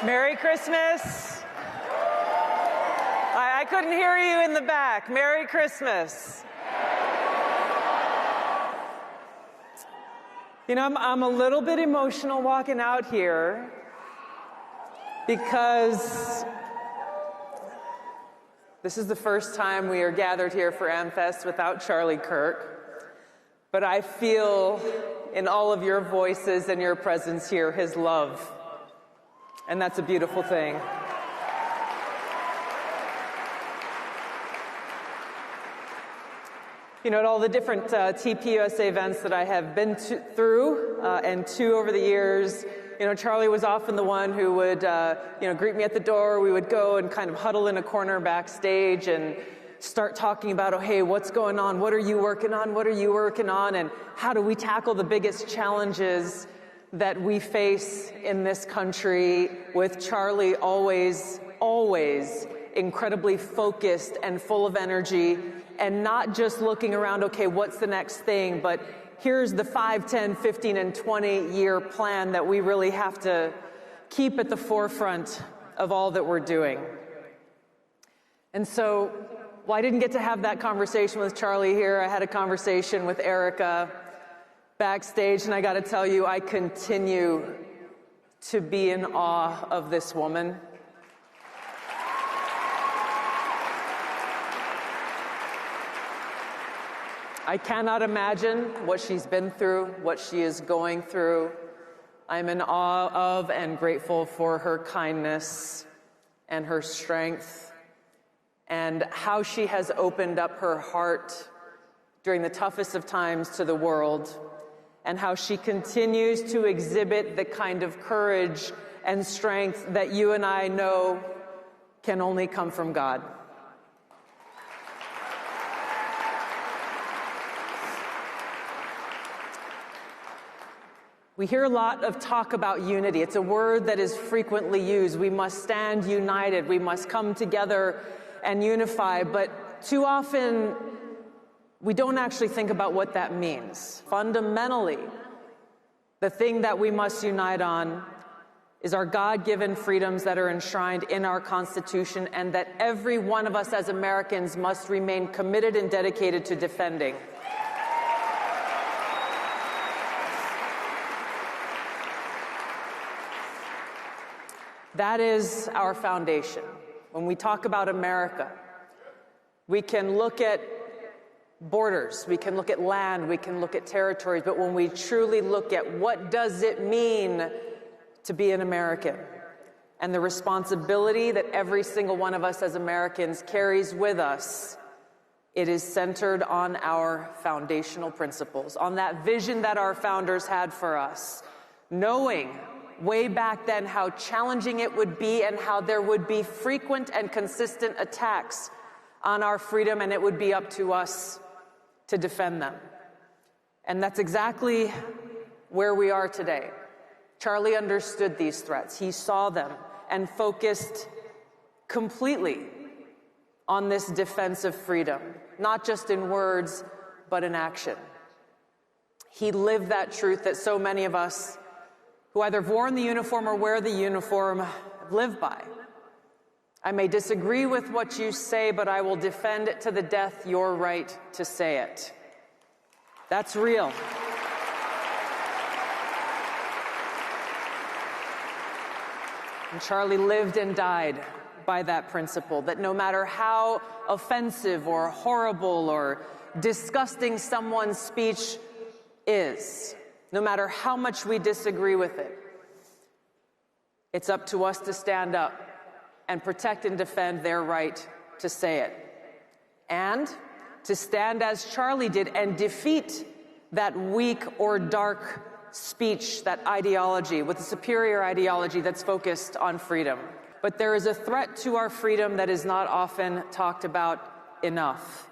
Merry Christmas. I couldn't hear you in the back. Merry Christmas. You know, I'm a little bit emotional walking out here because this is the first time we are gathered here for AmFest without Charlie Kirk. But I feel in all of your voices and your presence here his love. And that's a beautiful thing. You know, at all the different TPUSA events that I have been through and to over the years, you know, Charlie was often the one who would, greet me at the door. We would go and kind of huddle in a corner backstage and start talking about, oh, hey, what's going on? What are you working on? What are you working on? And how do we tackle the biggest challenges that we face in this country, with Charlie always incredibly focused and full of energy, and not just looking around, okay, what's the next thing, but here's the 5, 10, 15, and 20-year plan that we really have to keep at the forefront of all that we're doing. And so, I didn't get to have that conversation with Charlie here. I had a conversation with Erica backstage, and I got to tell you, I continue to be in awe of this woman. I cannot imagine what she's been through, what she is going through. I'm in awe of and grateful for her kindness and her strength, and how she has opened up her heart during the toughest of times to the world, and how she continues to exhibit the kind of courage and strength that you and I know can only come from God. We hear a lot of talk about unity. It's a word that is frequently used. We must stand united. We must come together and unify. But too often, we don't actually think about what that means. Fundamentally, the thing that we must unite on is our God-given freedoms that are enshrined in our Constitution, and that every one of us as Americans must remain committed and dedicated to defending. That is our foundation. When we talk about America, we can look at borders, we can look at land, we can look at territories, but when we truly look at what does it mean to be an American, and the responsibility that every single one of us as Americans carries with us, it is centered on our foundational principles, on that vision that our founders had for us, knowing way back then how challenging it would be and how there would be frequent and consistent attacks on our freedom, and it would be up to us to defend them. And that's exactly where we are today. Charlie understood these threats. He saw them and focused completely on this defense of freedom, not just in words, but in action. He lived that truth that so many of us who either worn the uniform or wear the uniform live by. I may disagree with what you say, but I will defend to the death your right to say it. That's real. And Charlie lived and died by that principle, that no matter how offensive or horrible or disgusting someone's speech is, no matter how much we disagree with it, it's up to us to stand up and protect and defend their right to say it. And to stand as Charlie did and defeat that weak or dark speech, that ideology, with a superior ideology that's focused on freedom. But there is a threat to our freedom that is not often talked about enough.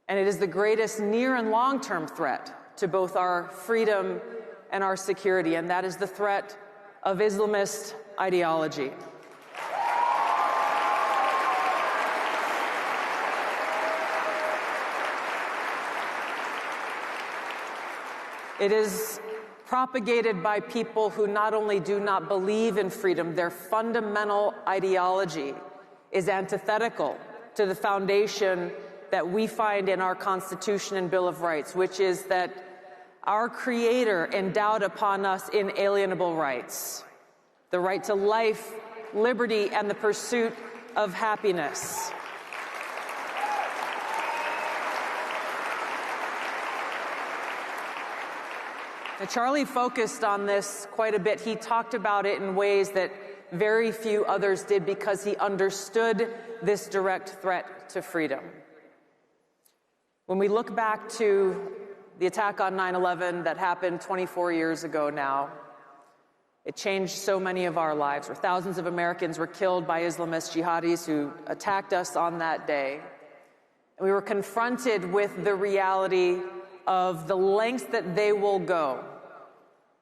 And it is the greatest near and long-term threat to both our freedom and our security, and that is the threat of Islamist ideology. It is propagated by people who not only do not believe in freedom, their fundamental ideology is antithetical to the foundation that we find in our Constitution and Bill of Rights, which is that our Creator endowed upon us inalienable rights, the right to life, liberty, and the pursuit of happiness. Now, Charlie focused on this quite a bit. He talked about it in ways that very few others did because he understood this direct threat to freedom. When we look back to the attack on 9/11 that happened 24 years ago now, it changed so many of our lives, where thousands of Americans were killed by Islamist jihadis who attacked us on that day. And we were confronted with the reality of the lengths that they will go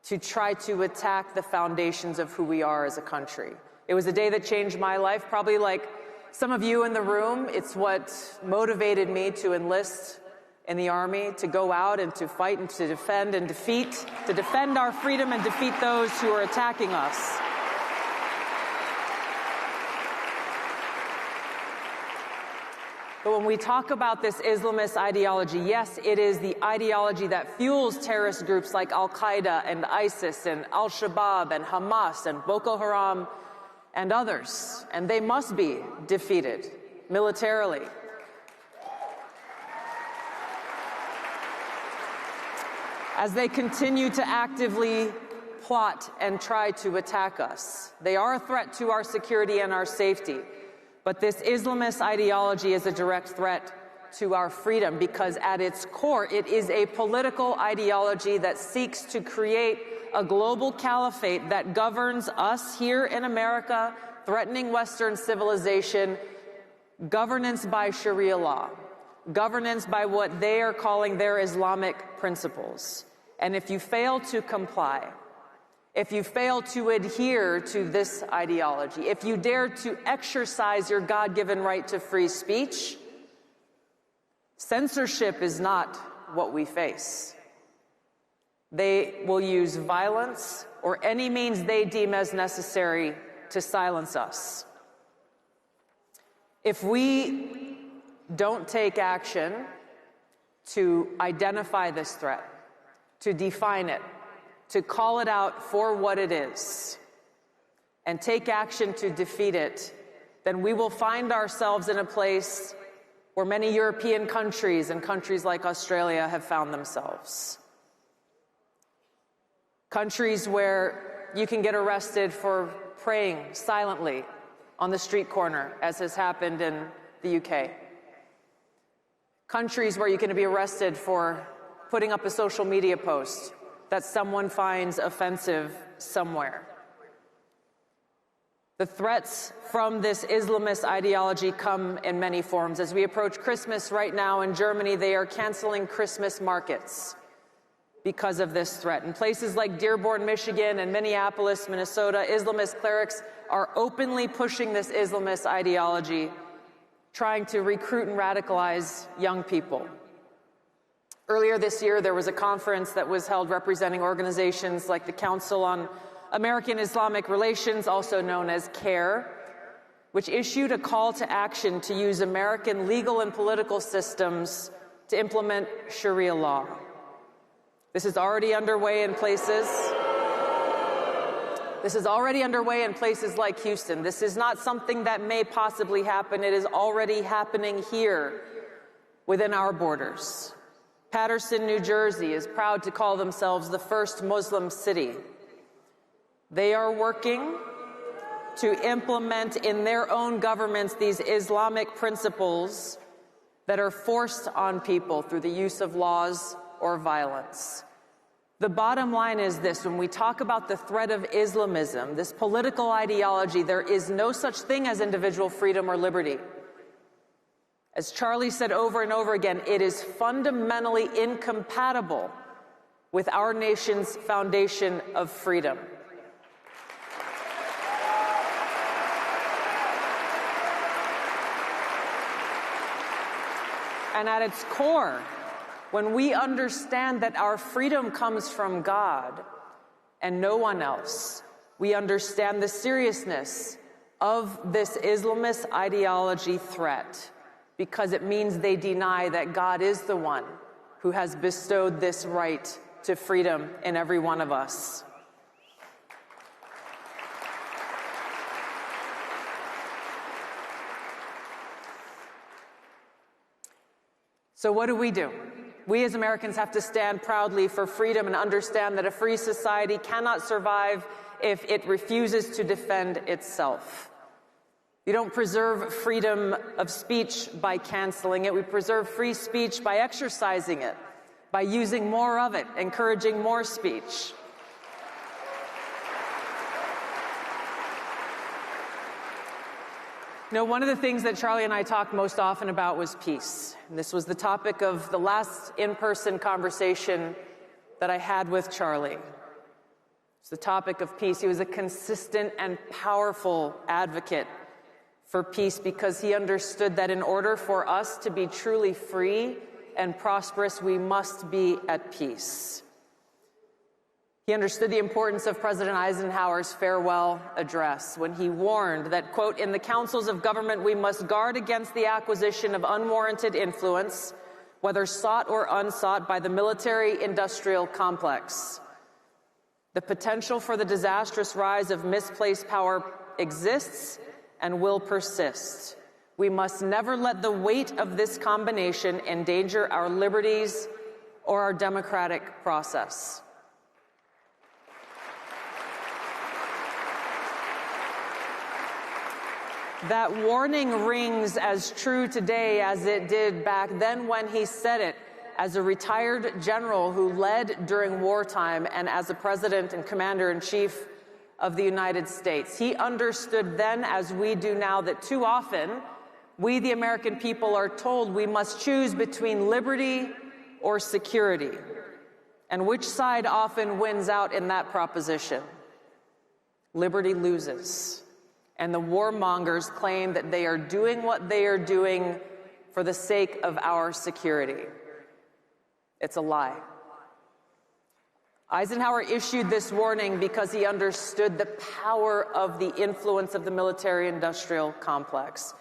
to try to attack the foundations of who we are as a country. It was a day that changed my life, probably like some of you in the room. It's what motivated me to enlist in the Army, to go out and to fight and to defend and to defend our freedom and defeat those who are attacking us. But when we talk about this Islamist ideology, yes, it is the ideology that fuels terrorist groups like Al-Qaeda and ISIS and Al-Shabaab and Hamas and Boko Haram and others. And they must be defeated militarily. As they continue to actively plot and try to attack us. They are a threat to our security and our safety. But this Islamist ideology is a direct threat to our freedom because at its core, it is a political ideology that seeks to create a global caliphate that governs us here in America, threatening Western civilization, governance by Sharia law, governance by what they are calling their Islamic principles. And if you fail to comply, if you fail to adhere to this ideology, if you dare to exercise your God-given right to free speech, censorship is not what we face. They will use violence or any means they deem as necessary to silence us. If we don't take action to identify this threat, to define it, to call it out for what it is, and take action to defeat it, then we will find ourselves in a place where many European countries and countries like Australia have found themselves. Countries where you can get arrested for praying silently on the street corner, as has happened in the UK. Countries where you can be arrested for putting up a social media post that someone finds offensive somewhere. The threats from this Islamist ideology come in many forms. As we approach Christmas right now in Germany, they are canceling Christmas markets because of this threat. In places like Dearborn, Michigan, and Minneapolis, Minnesota, Islamist clerics are openly pushing this Islamist ideology, trying to recruit and radicalize young people. Earlier this year, there was a conference that was held representing organizations like the Council on American Islamic Relations, also known as CARE, which issued a call to action to use American legal and political systems to implement Sharia law. This is already underway in places. This is already underway in places like Houston. This is not something that may possibly happen. It is already happening here within our borders. Paterson, New Jersey is proud to call themselves the first Muslim city. They are working to implement in their own governments these Islamic principles that are forced on people through the use of laws or violence. The bottom line is this: when we talk about the threat of Islamism, this political ideology, there is no such thing as individual freedom or liberty. As Charlie said over and over again, it is fundamentally incompatible with our nation's foundation of freedom. And at its core, when we understand that our freedom comes from God, and no one else, we understand the seriousness of this Islamist ideology threat, because it means they deny that God is the one who has bestowed this right to freedom in every one of us. So what do? We as Americans have to stand proudly for freedom and understand that a free society cannot survive if it refuses to defend itself. We don't preserve freedom of speech by canceling it. We preserve free speech by exercising it, by using more of it, encouraging more speech. You know, one of the things that Charlie and I talked most often about was peace. And this was the topic of the last in-person conversation that I had with Charlie. It's the topic of peace. He was a consistent and powerful advocate for peace because he understood that in order for us to be truly free and prosperous, we must be at peace. He understood the importance of President Eisenhower's farewell address when he warned that, quote, "In the councils of government, we must guard against the acquisition of unwarranted influence, whether sought or unsought, by the military-industrial complex. The potential for the disastrous rise of misplaced power exists and will persist. We must never let the weight of this combination endanger our liberties or our democratic process." That warning rings as true today as it did back then when he said it, as a retired general who led during wartime and as a president and commander-in-chief of the United States. He understood then, as we do now, that too often we, the American people, are told we must choose between liberty or security. And which side often wins out in that proposition? Liberty loses. And the warmongers claim that they are doing what they are doing for the sake of our security. It's a lie. Eisenhower issued this warning because he understood the power of the influence of the military-industrial complex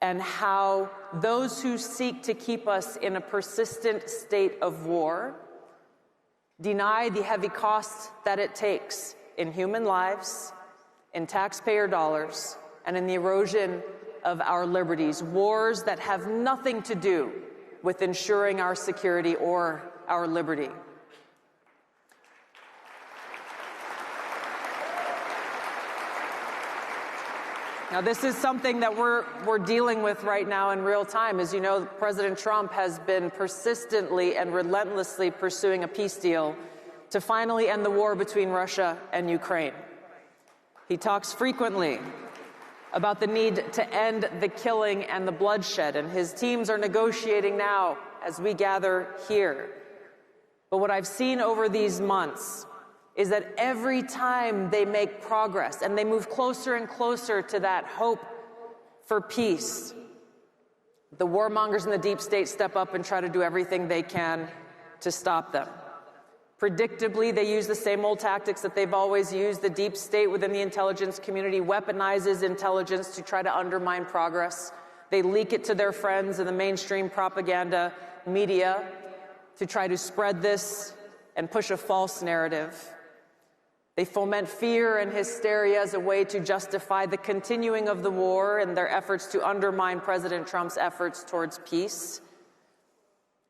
and how those who seek to keep us in a persistent state of war deny the heavy cost that it takes in human lives, in taxpayer dollars, and in the erosion of our liberties, wars that have nothing to do with ensuring our security or our liberty. Now, this is something that we're dealing with right now in real time. As you know, President Trump has been persistently and relentlessly pursuing a peace deal to finally end the war between Russia and Ukraine. He talks frequently about the need to end the killing and the bloodshed, and his teams are negotiating now as we gather here. But what I've seen over these months is that every time they make progress and they move closer and closer to that hope for peace, the warmongers in the deep state step up and try to do everything they can to stop them. Predictably, they use the same old tactics that they've always used. The deep state within the intelligence community weaponizes intelligence to try to undermine progress. They leak it to their friends in the mainstream propaganda media to try to spread this and push a false narrative. They foment fear and hysteria as a way to justify the continuing of the war and their efforts to undermine President Trump's efforts towards peace,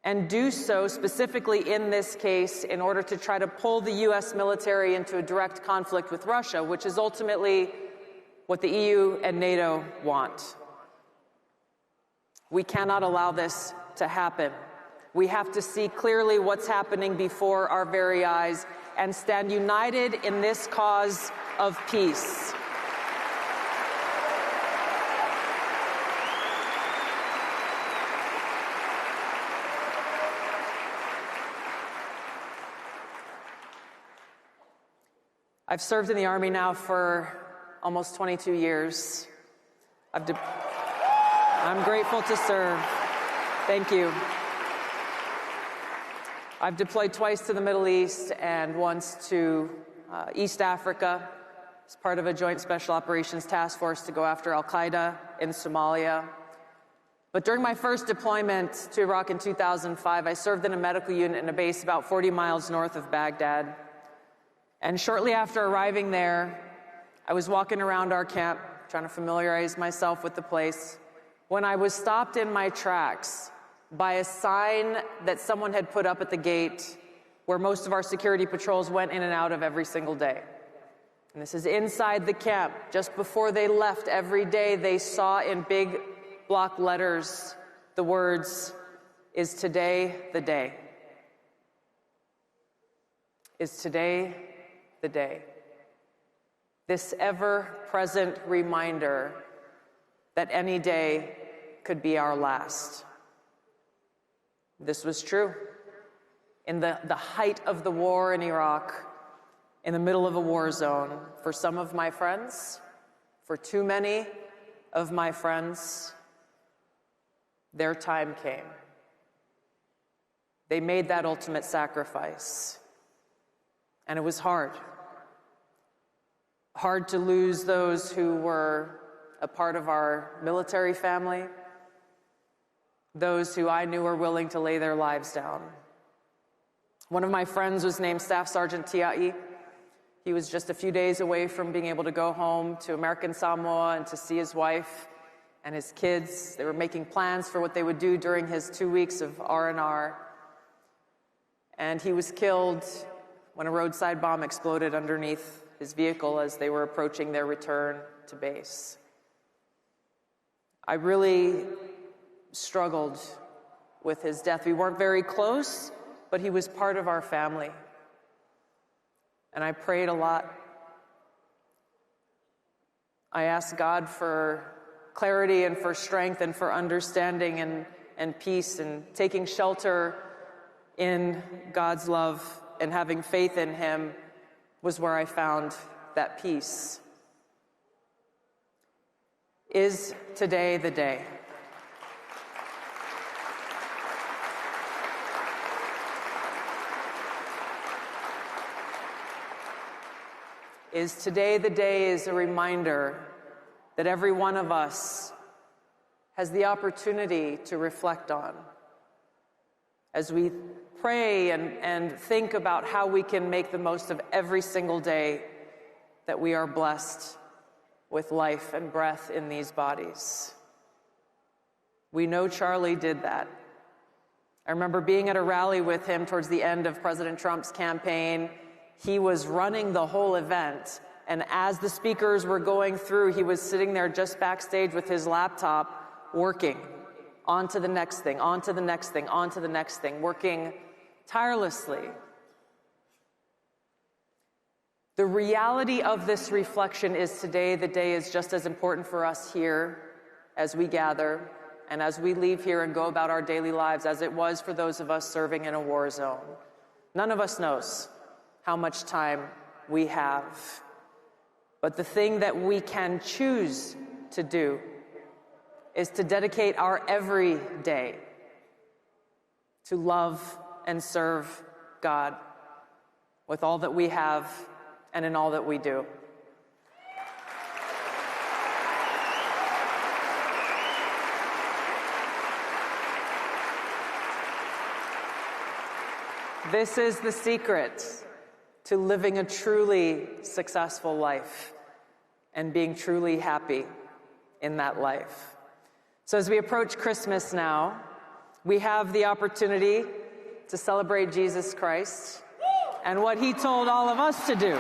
and do so specifically in this case in order to try to pull the U.S. military into a direct conflict with Russia, which is ultimately what the EU and NATO want. We cannot allow this to happen. We have to see clearly what's happening before our very eyes and stand united in this cause of peace. I've served in the Army now for almost 22 years. I'm grateful to serve. Thank you. I've deployed twice to the Middle East and once to East Africa as part of a joint special operations task force to go after Al-Qaeda in Somalia. But during my first deployment to Iraq in 2005, I served in a medical unit in a base about 40 miles north of Baghdad. And shortly after arriving there, I was walking around our camp, trying to familiarize myself with the place, when I was stopped in my tracks by a sign that someone had put up at the gate where most of our security patrols went in and out of every single day. And this is inside the camp. Just before they left every day, they saw in big block letters the words, "Is today the day? Is today the day?" This ever-present reminder that any day could be our last. This was true. In the height of the war in Iraq, in the middle of a war zone, for some of my friends, for too many of my friends, their time came. They made that ultimate sacrifice. And it was hard. Hard to lose those who were a part of our military family, those who I knew were willing to lay their lives down. One of my friends was named Staff Sergeant Tiai. He was just a few days away from being able to go home to American Samoa and to see his wife and his kids. They were making plans for what they would do during his 2 weeks of R&R. And he was killed when a roadside bomb exploded underneath his vehicle as they were approaching their return to base. I really struggled with his death. We weren't very close, but he was part of our family. And I prayed a lot. I asked God for clarity and for strength and for understanding and peace, and taking shelter in God's love and having faith in Him was where I found that peace. Is today the day? Is today the day is a reminder that every one of us has the opportunity to reflect on as we pray and think about how we can make the most of every single day that we are blessed with life and breath in these bodies. We know Charlie did that. I remember being at a rally with him towards the end of President Trump's campaign. He was running the whole event, and as the speakers were going through, he was sitting there just backstage with his laptop, working on to the next thing, on to the next thing, on to the next thing, working tirelessly. The reality of this reflection is today the day is just as important for us here as we gather and as we leave here and go about our daily lives as it was for those of us serving in a war zone. None of us knows how much time we have. But the thing that we can choose to do is to dedicate our every day to love and serve God with all that we have and in all that we do. This is the secret to living a truly successful life and being truly happy in that life. So as we approach Christmas now, we have the opportunity to celebrate Jesus Christ and what He told all of us to do.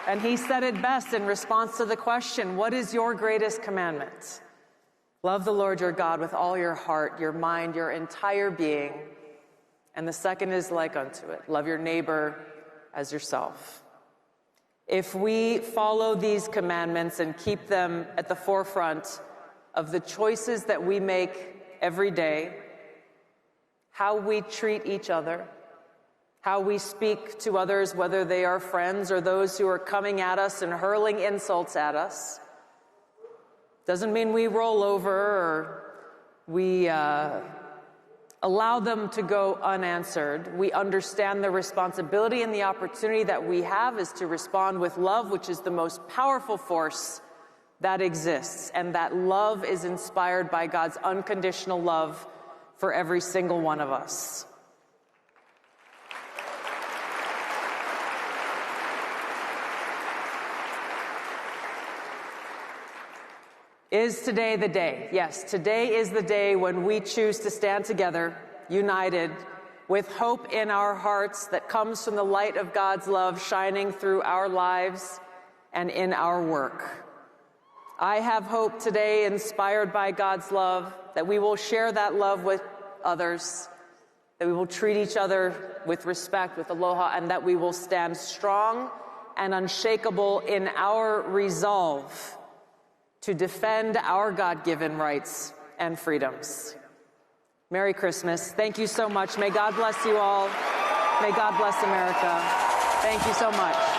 And He said it best in response to the question, what is your greatest commandment? Love the Lord your God with all your heart, your mind, your entire being. And the second is like unto it. Love your neighbor as yourself. If we follow these commandments and keep them at the forefront of the choices that we make every day, how we treat each other, how we speak to others, whether they are friends or those who are coming at us and hurling insults at us, doesn't mean we roll over or we allow them to go unanswered. We understand the responsibility and the opportunity that we have is to respond with love, which is the most powerful force that exists. And that love is inspired by God's unconditional love for every single one of us. Is today the day? Yes, today is the day when we choose to stand together, united, with hope in our hearts that comes from the light of God's love shining through our lives and in our work. I have hope today, inspired by God's love, that we will share that love with others, that we will treat each other with respect, with aloha, and that we will stand strong and unshakable in our resolve to defend our God-given rights and freedoms. Merry Christmas. Thank you so much. May God bless you all. May God bless America. Thank you so much.